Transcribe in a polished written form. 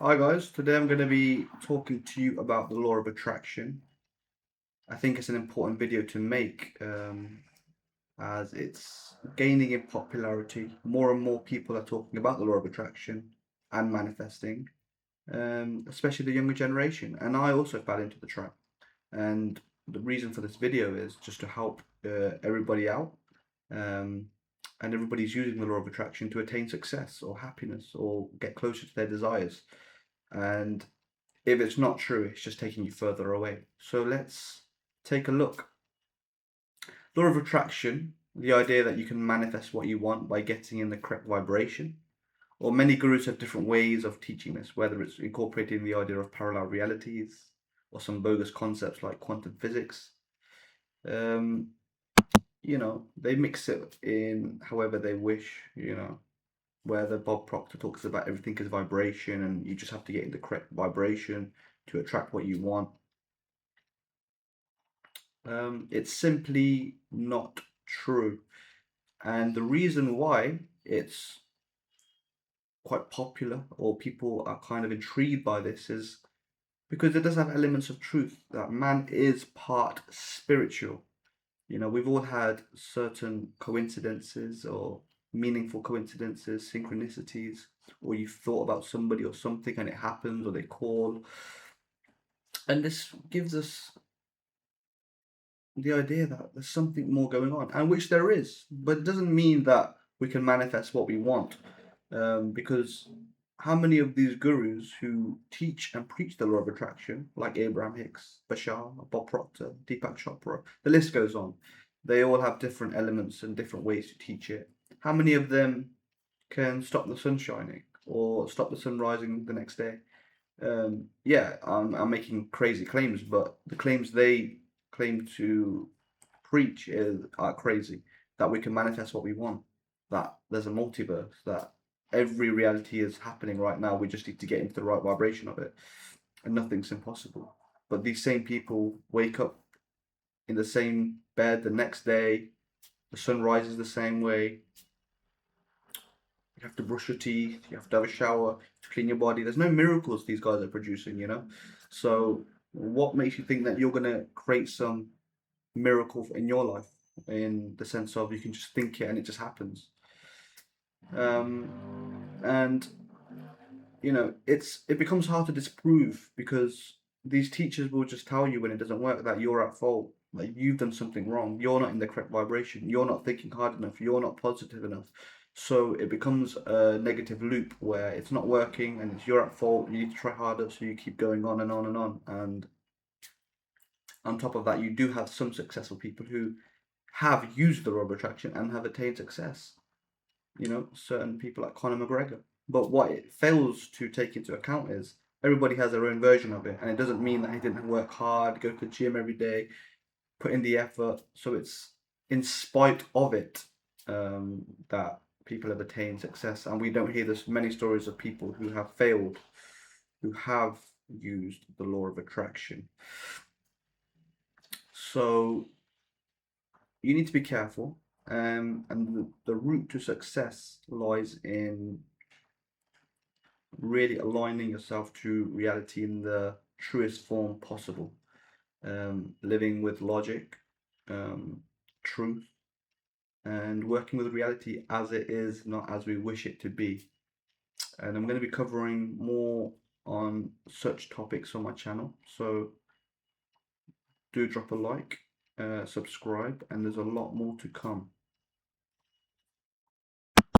Hi guys, today I'm going to be talking to you about the law of attraction. I think it's an important video to make as it's gaining in popularity. More and more people are talking about the law of attraction and manifesting, especially the younger generation. And I also fell into the trap. And the reason for this video is just to help everybody out. Um, and everybody's using the law of attraction to attain success or happiness or get closer to their desires. And if it's not true, it's just taking you further away. So let's take a look. Law of attraction, the idea that you can manifest what you want by getting in the correct vibration. Or many gurus have different ways of teaching this, whether it's incorporating the idea of parallel realities or some bogus concepts like quantum physics. Um, they mix it in however they wish, where the Bob Proctor talks about everything is vibration and you just have to get in the correct vibration to attract what you want. It's simply not true. And the reason why it's quite popular or people are kind of intrigued by this is because it does have elements of truth that man is part spiritual. We've all had certain coincidences or meaningful coincidences, synchronicities, or you've thought about somebody or something and it happens or they call. And this gives us the idea that there's something more going on, and which there is, but it doesn't mean that we can manifest what we want. Because how many of these gurus who teach and preach the law of attraction, like Abraham Hicks, BASHAR, Bob Proctor, Deepak Chopra, the list goes on, they all have different elements and different ways to teach it. How many of them can stop the sun shining or stop the sun rising the next day? Yeah, I'm making crazy claims, but the claims they claim to preach are crazy. That we can manifest what we want. That there's a multiverse. That every reality is happening right now. We just need to get into the right vibration of it, and nothing's impossible. But these same people wake up in the same bed the next day. The sun rises the same way. You have to brush your teeth, you have to have a shower to clean your body. There's no miracles these guys are producing. So what makes you think that you're gonna create some miracle in your life in the sense of you can just think it and it just happens? Um, and it becomes hard to disprove because these teachers will just tell you when it doesn't work that you're at fault, like you've done something wrong, you're not in the correct vibration, you're not thinking hard enough, you're not positive enough. So it becomes a negative loop where it's not working and it's you're at fault, you need to try harder, so you keep going on and on and on. And on top of that, you do have some successful people who have used the law of attraction and have attained success. Certain people like Conor McGregor. But what it fails to take into account is everybody has their own version of it, and it doesn't mean that he didn't work hard, go to the gym every day, put in the effort. So it's in spite of it that people have attained success, and we don't hear this many stories of people who have failed, who have used the law of attraction. So you need to be careful, and the route to success lies in really aligning yourself to reality in the truest form possible, living with logic, truth, and working with reality as it is, not as we wish it to be. And I'm going to be covering more on such topics on my channel, so do drop a like, subscribe, and there's a lot more to come.